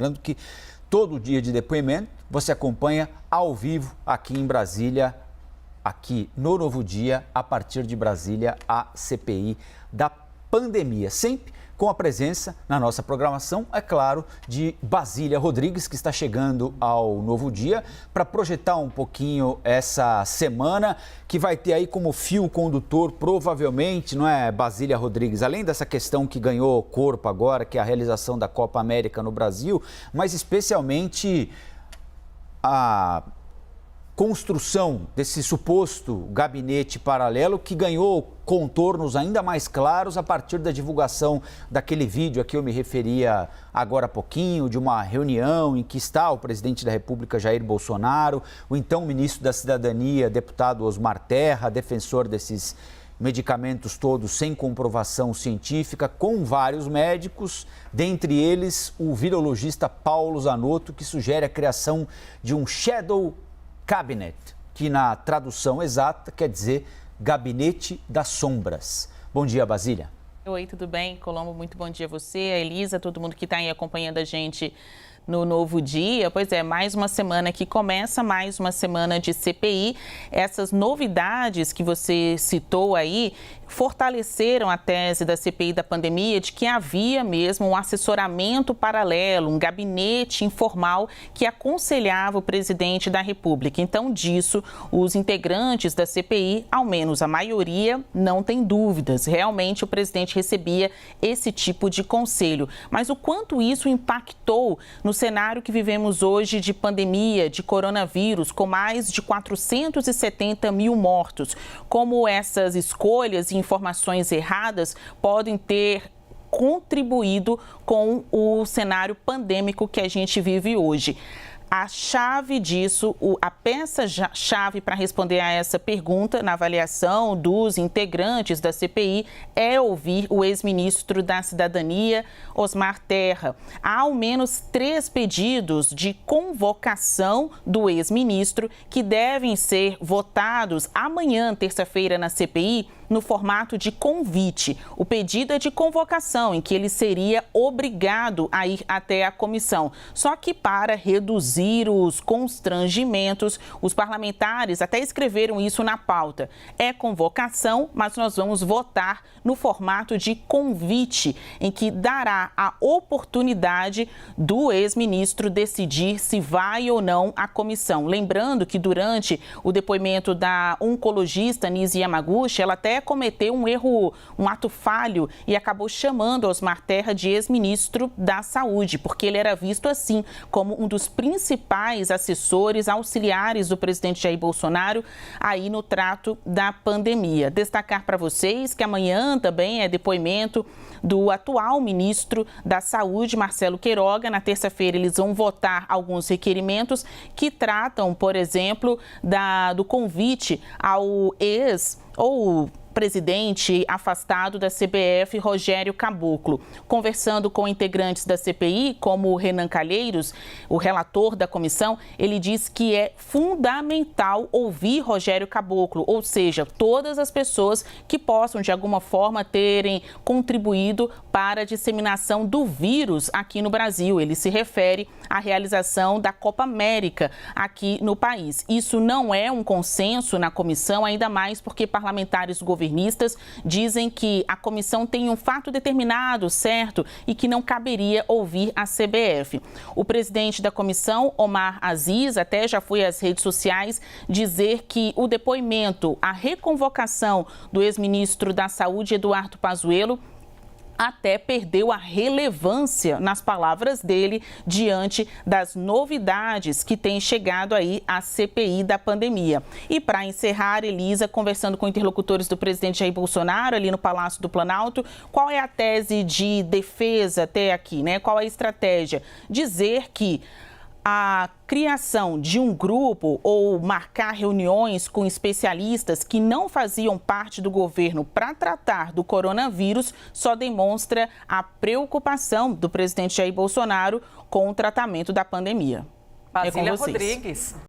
Lembrando que todo dia de depoimento você acompanha ao vivo aqui em Brasília, aqui no Novo Dia, a partir de Brasília, a CPI da pandemia. Sempre com a presença na nossa programação, é claro, de Basília Rodrigues, que está chegando ao Novo Dia para projetar um pouquinho essa semana, que vai ter aí como fio condutor, provavelmente, não é, Basília Rodrigues? Além dessa questão que ganhou corpo agora, que é a realização da Copa América no Brasil, mas especialmente a construção desse suposto gabinete paralelo que ganhou contornos ainda mais claros a partir da divulgação daquele vídeo a que eu me referia agora há pouquinho, de uma reunião em que está o presidente da República, Jair Bolsonaro, o então ministro da Cidadania, deputado Osmar Terra, defensor desses medicamentos todos sem comprovação científica, com vários médicos, dentre eles o virologista Paulo Zanotto, que sugere a criação de um shadow cabinet, que na tradução exata quer dizer gabinete das sombras. Bom dia, Basília. Oi, tudo bem? Colombo, muito bom dia a você, a Elisa, todo mundo que está aí acompanhando a gente no Novo Dia. Pois é, mais uma semana que começa, mais uma semana de CPI. Essas novidades que você citou aí fortaleceram a tese da CPI da pandemia de que havia mesmo um assessoramento paralelo, um gabinete informal que aconselhava o presidente da República. Então, disso, os integrantes da CPI, ao menos a maioria, não tem dúvidas. Realmente, o presidente recebia esse tipo de conselho. Mas o quanto isso impactou no cenário que vivemos hoje de pandemia, de coronavírus, com mais de 470 mil mortos? Como essas escolhas e informações erradas podem ter contribuído com o cenário pandêmico que a gente vive hoje? A chave disso, a peça-chave para responder a essa pergunta, na avaliação dos integrantes da CPI, é ouvir o ex-ministro da Cidadania, Osmar Terra. Há ao menos 3 pedidos de convocação do ex-ministro que devem ser votados amanhã, terça-feira, na CPI, no formato de convite. O pedido é de convocação, em que ele seria obrigado a ir até a comissão. Só que para reduzir os constrangimentos, os parlamentares até escreveram isso na pauta. É convocação, mas nós vamos votar no formato de convite, em que dará a oportunidade do ex-ministro decidir se vai ou não à comissão. Lembrando que durante o depoimento da oncologista Nise Yamaguchi, ela até cometeu um erro, um ato falho e acabou chamando Osmar Terra de ex-ministro da Saúde, porque ele era visto assim como um dos principais assessores auxiliares do presidente Jair Bolsonaro aí no trato da pandemia. Destacar para vocês que amanhã também é depoimento do atual ministro da Saúde, Marcelo Queiroga. Na terça-feira eles vão votar alguns requerimentos que tratam, por exemplo, do convite ao presidente afastado da CBF, Rogério Caboclo. Conversando com integrantes da CPI, como o Renan Calheiros, o relator da comissão, ele diz que é fundamental ouvir Rogério Caboclo, ou seja, todas as pessoas que possam, de alguma forma, terem contribuído para a disseminação do vírus aqui no Brasil. Ele se refere à realização da Copa América aqui no país. Isso não é um consenso na comissão, ainda mais porque parlamentares governistas dizem que a comissão tem um fato determinado, certo, e que não caberia ouvir a CBF. O presidente da comissão, Omar Aziz, até já foi às redes sociais dizer que o depoimento, a reconvocação do ex-ministro da Saúde, Eduardo Pazuello, até perdeu a relevância, nas palavras dele, diante das novidades que tem chegado aí à CPI da pandemia. E para encerrar, Elisa, conversando com interlocutores do presidente Jair Bolsonaro, ali no Palácio do Planalto, qual é a tese de defesa até aqui, né? Qual é a estratégia? Dizer que a criação de um grupo ou marcar reuniões com especialistas que não faziam parte do governo para tratar do coronavírus só demonstra a preocupação do presidente Jair Bolsonaro com o tratamento da pandemia. Basília Rodrigues.